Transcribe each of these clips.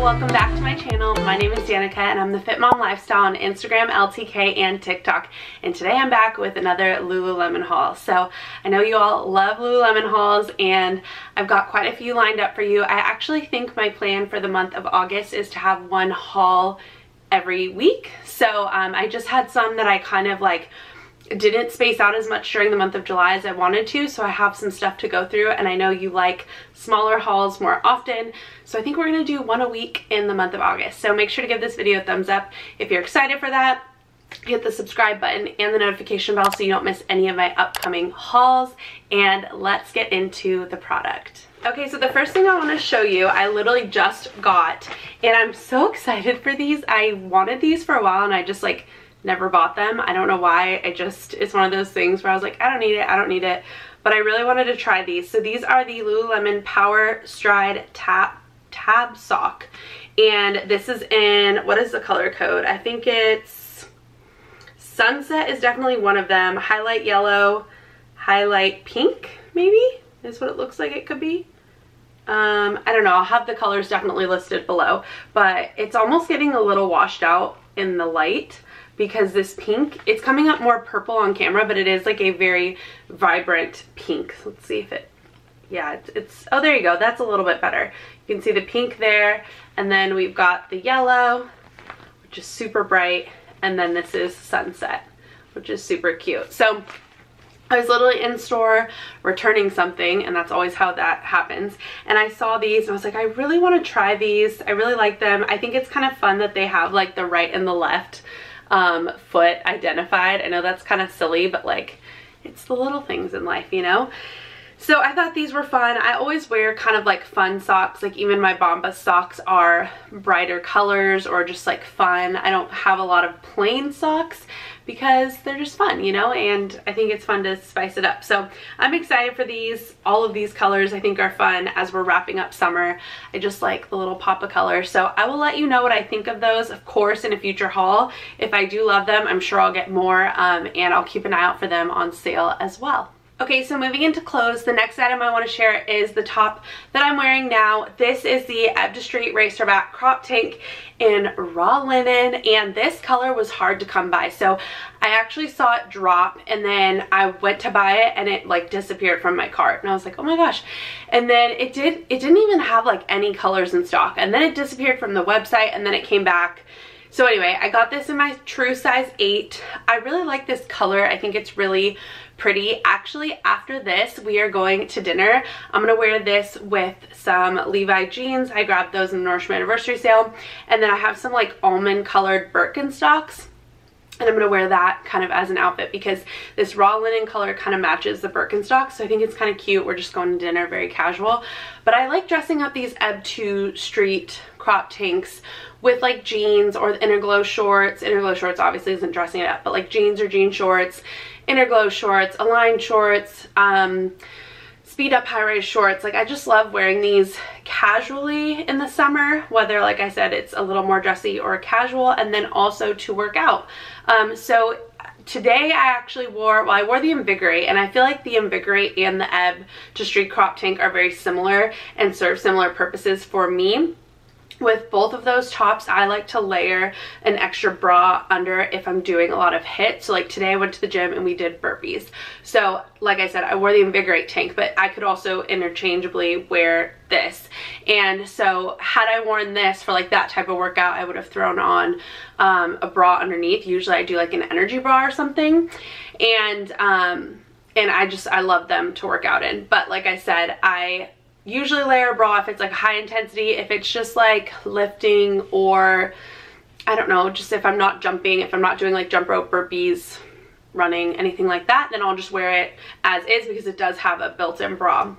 welcome back to my channel. My name is Danica and I'm the Fit Mom Lifestyle on Instagram, LTK, and TikTok. And today I'm back with another Lululemon haul. So I know you all love Lululemon hauls and I've got quite a few lined up for you. I actually think my plan for the month of August is to have one haul every week. So I just had some that I kind of like didn't space out as much during the month of July as I wanted to, so I have some stuff to go through, and I know you like smaller hauls more often, so I think we're going to do one a week in the month of August. So make sure to give this video a thumbs up if you're excited for that. Hit the subscribe button and the notification bell so you don't miss any of my upcoming hauls, and let's get into the product. Okay, so the first thing I want to show you, I literally just got, and I'm so excited for these. I wanted these for a while and I just like never bought them. I don't know why. It's one of those things where I was like, I don't need it, but I really wanted to try these. So these are the Lululemon Power Stride Tab Sock, and this is in, what is the color code? I think it's Sunset is definitely one of them. Highlight yellow, highlight pink, maybe is what it looks like it could be. I don't know. I'll have the colors definitely listed below, but it's almost getting a little washed out in the light, because this pink, it's coming up more purple on camera, but it is like a very vibrant pink. Let's see if it, yeah, it's, oh, there you go. That's a little bit better. You can see the pink there, and then we've got the yellow, which is super bright, and then this is Sunset, which is super cute. So I was literally in store returning something, and that's always how that happens, and I saw these and I was like, I really want to try these. I really like them. I think it's kind of fun that they have like the right and the left foot identified. I know that's kind of silly, but like, it's the little things in life, you know? So I thought these were fun. I always wear kind of like fun socks, like even my Bombas socks are brighter colors or just like fun. I don't have a lot of plain socks because they're just fun, you know, and I think it's fun to spice it up. So I'm excited for these. All of these colors I think are fun as we're wrapping up summer. I just like the little pop of color. So I will let you know what I think of those, of course, in a future haul. If I do love them, I'm sure I'll get more, and I'll keep an eye out for them on sale as well. Okay, so moving into clothes, the next item I want to share is the top that I'm wearing now. This is the Ebb to Street Racerback crop tank in raw linen, and this color was hard to come by. So I actually saw it drop, and then I went to buy it and it like disappeared from my cart, and I was like, oh my gosh. And then it didn't even have like any colors in stock, and then it disappeared from the website, and then it came back. So anyway, I got this in my true size 8. I really like this color. I think it's really pretty. Actually, after this, we are going to dinner. I'm going to wear this with some Levi jeans. I grabbed those in the Nordstrom anniversary sale. And then I have some like almond colored Birkenstocks. And I'm going to wear that kind of as an outfit because this raw linen color kind of matches the Birkenstocks. So I think it's kind of cute. We're just going to dinner, very casual. But I like dressing up these Ebb to Street crop tanks with like jeans or the Interglow shorts. Interglow shorts obviously isn't dressing it up, but like jeans or jean shorts, Interglow shorts, Align shorts, speed up high-rise shorts. Like, I just love wearing these casually in the summer, whether, like I said, it's a little more dressy or casual, and then also to work out. So today I actually wore, well, I wore the Invigorate, and I feel like the Invigorate and the Ebb to Street crop tank are very similar and serve similar purposes for me. With both of those tops, I like to layer an extra bra under if I'm doing a lot of HIIT. So like today I went to the gym and we did burpees. So like I said, I wore the Invigorate tank, but I could also interchangeably wear this. And so had I worn this for like that type of workout, I would have thrown on a bra underneath. Usually I do like an energy bra or something. And I love them to work out in. But like I said, I usually layer a bra if it's like high intensity. If it's just like lifting, or I don't know, just if I'm not jumping, if I'm not doing like jump rope, burpees, running, anything like that, then I'll just wear it as is because it does have a built-in bra.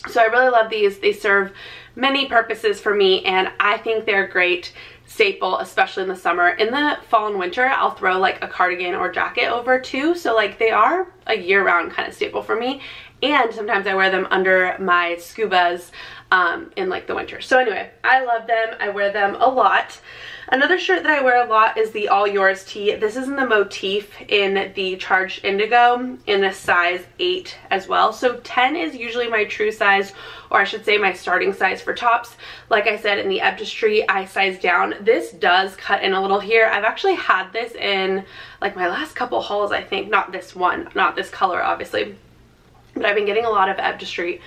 So I really love these. They serve many purposes for me, and I think they're great staple, especially in the summer. In the fall and winter, I'll throw like a cardigan or jacket over too. So like they are a year-round kind of staple for me. And sometimes I wear them under my Scuba's in like the winter. So anyway, I love them. I wear them a lot. Another shirt that I wear a lot is the All Yours tee. This is in the Motif in the Charged Indigo in a size 8 as well. So 10 is usually my true size, or I should say my starting size for tops. Like I said, in the Epistry, I size down. This does cut in a little here. I've actually had this in like my last couple hauls, I think. Not this one, not this color obviously, but I've been getting a lot of Epistry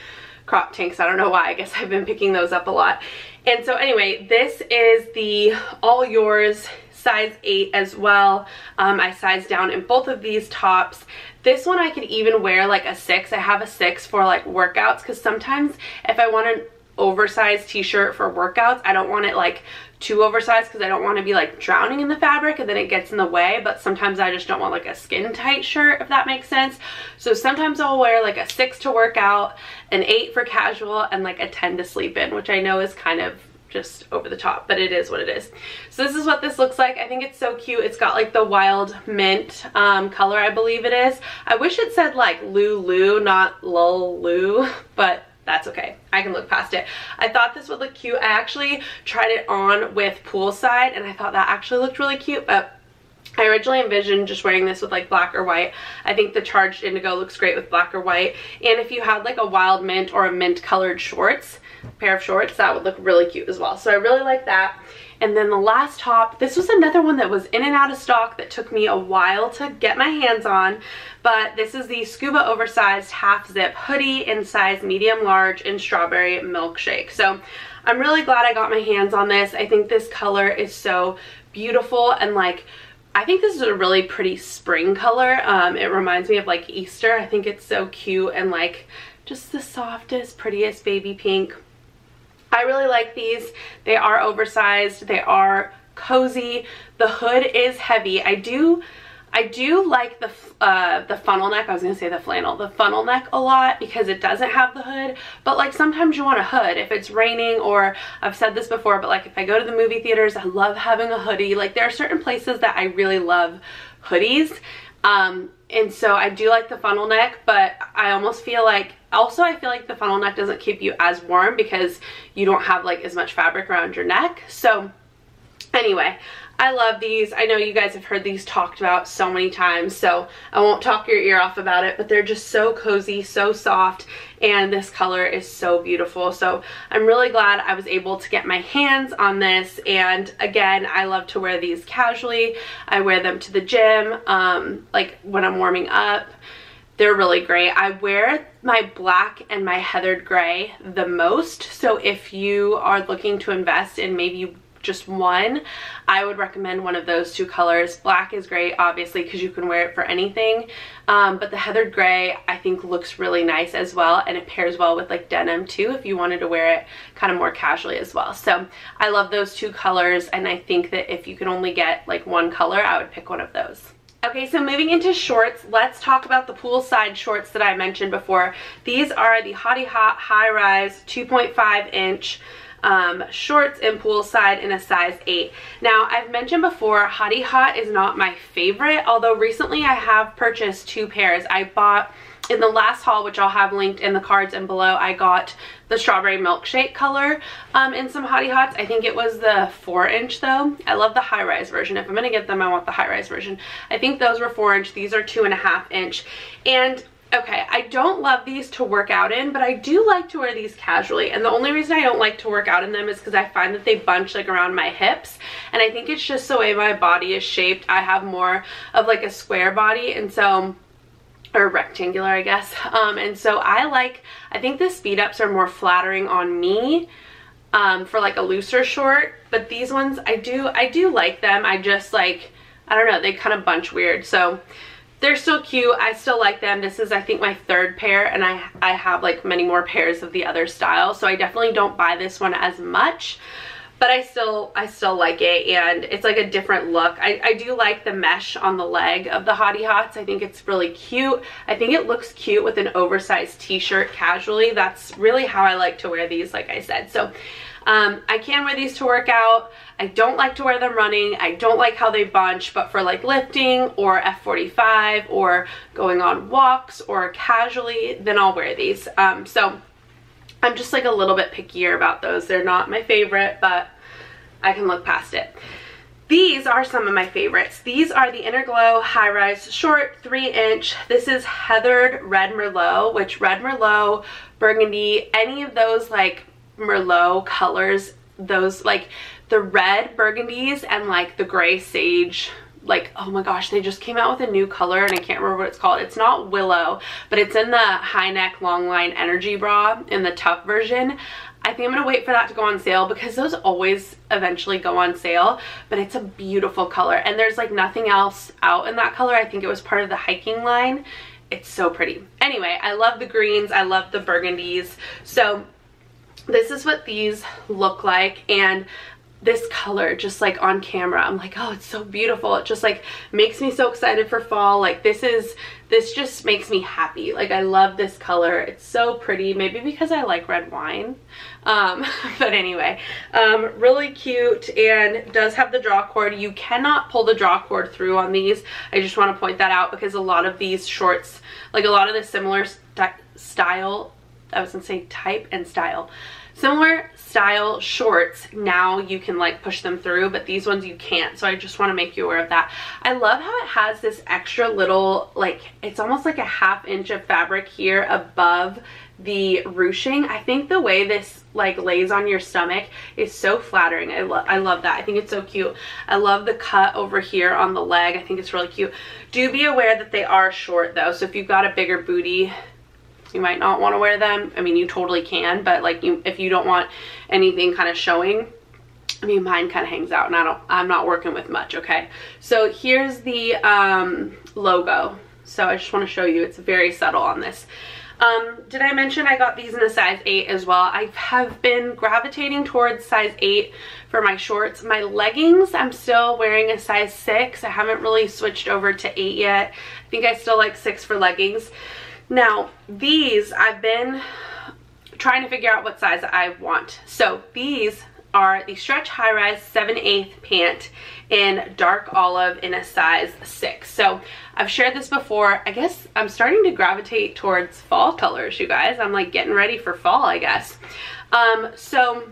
crop tanks. I don't know why. I guess I've been picking those up a lot. And so anyway, this is the All Yours size 8 as well. I size down in both of these tops. This one I could even wear like a 6. I have a 6 for like workouts, because sometimes if I want an oversized t-shirt for workouts, I don't want it like too oversized because I don't want to be like drowning in the fabric and then it gets in the way, but sometimes I just don't want like a skin tight shirt, if that makes sense. So sometimes I'll wear like a 6 to work out, an 8 for casual, and like a 10 to sleep in, which I know is kind of just over the top, but it is what it is. So this is what this looks like. I think it's so cute. It's got like the wild mint color, I believe it is. I wish it said like Lulu, not Lulu, but that's okay. I can look past it. I thought this would look cute. I actually tried it on with Poolside and I thought that actually looked really cute, but I originally envisioned just wearing this with like black or white. I think the Charged Indigo looks great with black or white. And if you had like a wild mint or a mint colored shorts, pair of shorts, that would look really cute as well. So I really like that. And then the last top, this was another one that was in and out of stock that took me a while to get my hands on, but this is the Scuba Oversized Half-Zip hoodie in size medium large in Strawberry Milkshake. So I'm really glad I got my hands on this. I think this color is so beautiful, and like I think this is a really pretty spring color. It reminds me of like Easter. I think it's so cute and like just the softest, prettiest baby pink. I really like these. They are oversized. They are cozy. The hood is heavy. I do like the funnel neck. I was gonna say the flannel. The funnel neck a lot because it doesn't have the hood. But like sometimes you want a hood if it's raining, or I've said this before, but like if I go to the movie theaters, I love having a hoodie. Like there are certain places that I really love hoodies. And so I do like the funnel neck, but I almost feel like, also I feel like the funnel neck doesn't keep you as warm because you don't have like as much fabric around your neck. So anyway, I love these. I know you guys have heard these talked about so many times, so I won't talk your ear off about it, but they're just so cozy, so soft, and this color is so beautiful. So I'm really glad I was able to get my hands on this. And again, I love to wear these casually. I wear them to the gym, like when I'm warming up. They're really great. I wear my black and my heathered gray the most. So if you are looking to invest in maybe just one, I would recommend one of those two colors. Black is great obviously because you can wear it for anything, but the heathered gray I think looks really nice as well, and it pairs well with like denim too if you wanted to wear it kind of more casually as well. So I love those two colors, and I think that if you can only get like one color, I would pick one of those. Okay, so moving into shorts, let's talk about the Poolside shorts that I mentioned before. These are the Hotty Hot High Rise 2.5 inch shorts in Poolside in a size 8. Now, I've mentioned before, Hotty Hot is not my favorite, although recently I have purchased 2 pairs. I bought, in the last haul, which I'll have linked in the cards and below, I got the Strawberry Milkshake color in some Hotty Hots. I think it was the 4-inch though. I love the high-rise version. If I'm going to get them, I want the high-rise version. I think those were 4-inch. These are 2.5-inch. And okay, I don't love these to work out in, but I do like to wear these casually. And the only reason I don't like to work out in them is because I find that they bunch like around my hips. And I think it's just the way my body is shaped. I have more of like a square body, and so, or rectangular I guess. And so I think the speed ups are more flattering on me for like a looser short. But these ones, I do like them. I just like, I don't know, they kind of bunch weird. So they're still cute. I still like them. This is, I think, my 3rd pair, and I have like many more pairs of the other style, so I definitely don't buy this one as much, but I still like it, and it's like a different look. I do like the mesh on the leg of the Hotty Hots. I think it's really cute. I think it looks cute with an oversized t-shirt casually. That's really how I like to wear these, like I said. So I can wear these to work out. I don't like to wear them running. I don't like how they bunch, but for like lifting or F45 or going on walks or casually, then I'll wear these. So I'm just like a little bit pickier about those. They're not my favorite, but I can look past it. These are some of my favorites. These are the Interglow High Rise Short 3-inch. This is Heathered Red Merlot, which Red Merlot, Burgundy, any of those like Merlot colors, those like the red burgundies and like the gray sage, like, oh my gosh, they just came out with a new color and I can't remember what it's called. It's not Willow, but it's in the high neck long line energy bra in the tough version. I think I'm gonna wait for that to go on sale because those always eventually go on sale, but it's a beautiful color and there's like nothing else out in that color. I think it was part of the hiking line. It's so pretty. Anyway, I love the greens, I love the burgundies. So this is what these look like, and this color just like on camera, I'm like, oh, it's so beautiful. It just like makes me so excited for fall. Like this just makes me happy. Like I love this color. It's so pretty, maybe because I like red wine. But anyway, really cute, and does have the draw cord. You cannot pull the draw cord through on these. I just want to point that out because a lot of these shorts, like a lot of the similar style, I was gonna say type and style, similar style shorts, now you can like push them through, but these ones you can't. So I just want to make you aware of that. I love how it has this extra little, like it's almost like a 1/2 inch of fabric here above the ruching. I think the way this like lays on your stomach is so flattering. I love that. I think it's so cute. I love the cut over here on the leg. I think it's really cute. Do be aware that they are short though, so if you've got a bigger booty, you might not want to wear them. I mean, you totally can, but like if you don't want anything kind of showing, I mean, mine kind of hangs out and I'm not working with much, okay? So here's the logo. So I just want to show you, it's very subtle on this. Did I mention I got these in a size 8 as well? I have been gravitating towards size 8 for my shorts. My leggings, I'm still wearing a size 6. I haven't really switched over to 8 yet. I think I still like 6 for leggings. Now, these, I've been trying to figure out what size I want. So these are the Stretch High Rise 7/8 pant in dark olive in a size 6. So I've shared this before. I guess I'm starting to gravitate towards fall colors, you guys. I'm like getting ready for fall, I guess. So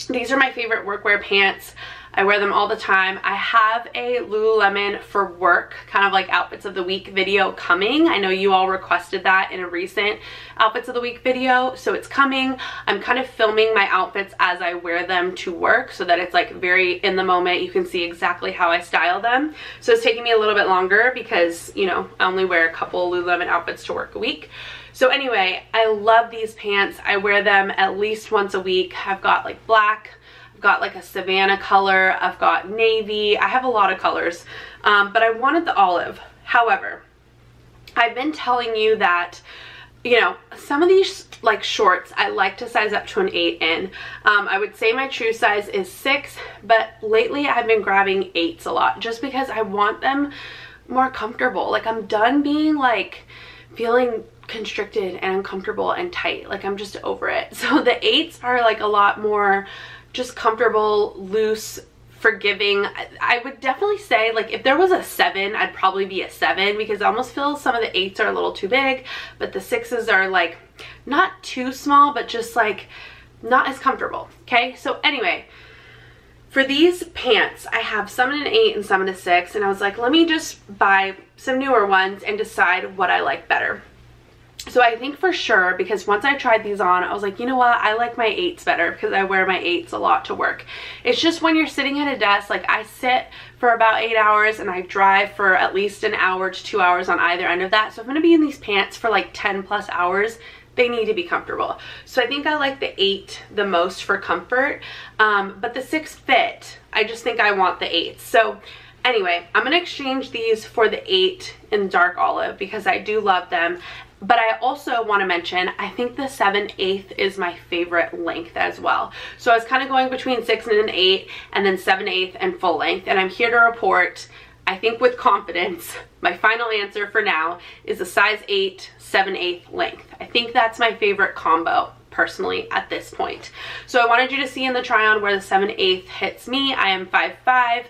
these are my favorite workwear pants. I wear them all the time. I have a Lululemon for work, kind of like outfits of the week video coming. I know you all requested that in a recent outfits of the week video, so it's coming. I'm kind of filming my outfits as I wear them to work so that it's like very in the moment. You can see exactly how I style them. So it's taking me a little bit longer because, you know, I only wear a couple Lululemon outfits to work a week. So anyway, I love these pants. I wear them at least once a week. I've got like black, I've got like a Savannah color, I've got navy, I have a lot of colors, but I wanted the olive. However, I've been telling you that, you know, some of these like shorts I like to size up to an 8 in. I would say my true size is 6, but lately I've been grabbing 8s a lot just because I want them more comfortable. Like I'm done being like feeling constricted and uncomfortable and tight. Like I'm just over it. So the 8s are like a lot more just comfortable, loose, forgiving. I would definitely say like if there was a 7, I'd probably be a 7 because I almost feel some of the 8s are a little too big, but the 6s are like not too small, but just like not as comfortable. Okay, so anyway, for these pants, I have some in an 8 and some in a 6, and I was like, let me just buy some newer ones and decide what I like better. So I think for sure, because once I tried these on, I was like, you know what, I like my 8s better because I wear my 8s a lot to work. It's just when you're sitting at a desk, like I sit for about 8 hours and I drive for at least an hour to 2 hours on either end of that. So I'm going to be in these pants for like 10 plus hours. They need to be comfortable. So I think I like the 8 the most for comfort, but the 6 fit. I just think I want the 8. So anyway, I'm going to exchange these for the 8 in dark olive because I do love them. But I also want to mention, I think the 7/8 is my favorite length as well. So I was kind of going between 6 and an 8 and then 7/8 and full length. And I'm here to report, I think with confidence, my final answer for now is a size 8, 7/8 length. I think that's my favorite combo personally at this point. So I wanted you to see in the try on where the 7/8 hits me. I am 5'5".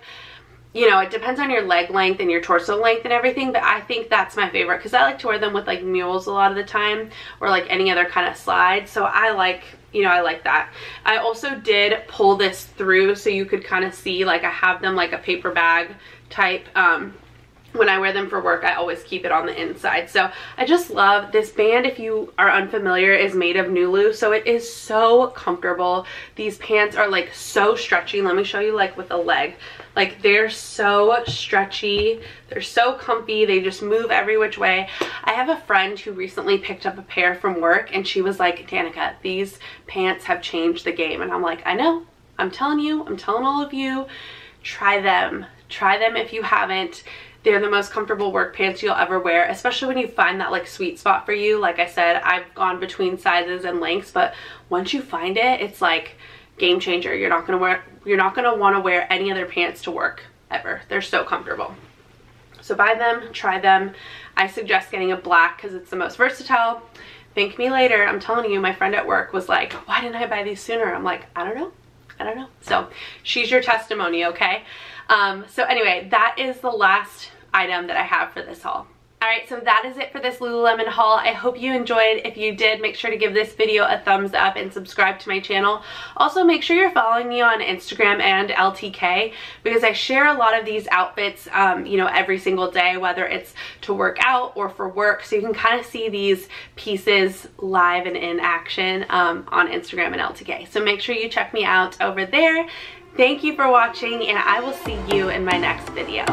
you know, it depends on your leg length and your torso length and everything, but I think that's my favorite because I like to wear them with like mules a lot of the time, or like any other kind of slide. So I like, you know, I like that. I also did pull this through so you could kind of see, like I have them like a paper bag type. When I wear them for work, I always keep it on the inside. So I just love this band. If you are unfamiliar, is made of Nulu, so it is so comfortable. These pants are like so stretchy. Let me show you like with the leg. Like they're so stretchy, they're so comfy, they just move every which way. I have a friend who recently picked up a pair from work and she was like, Danica, these pants have changed the game. And I'm like, I know, I'm telling you, I'm telling all of you, try them. Try them if you haven't. They're the most comfortable work pants you'll ever wear, especially when you find that like sweet spot for you. Like I said, I've gone between sizes and lengths, but once you find it, it's like game changer. You're not gonna want to wear any other pants to work ever. They're so comfortable. So buy them, try them. I suggest getting a black because it's the most versatile. Thank me later. I'm telling you, my friend at work was like, why didn't I buy these sooner? I'm like, I don't know. I don't know. So she's your testimony, okay? So anyway, that is the last item that I have for this haul. Alright, so that is it for this Lululemon haul. I hope you enjoyed. If you did, make sure to give this video a thumbs up and subscribe to my channel. Also, make sure you're following me on Instagram and LTK because I share a lot of these outfits, you know, every single day, whether it's to work out or for work. So you can kind of see these pieces live and in action on Instagram and LTK. So make sure you check me out over there. Thank you for watching, and I will see you in my next video.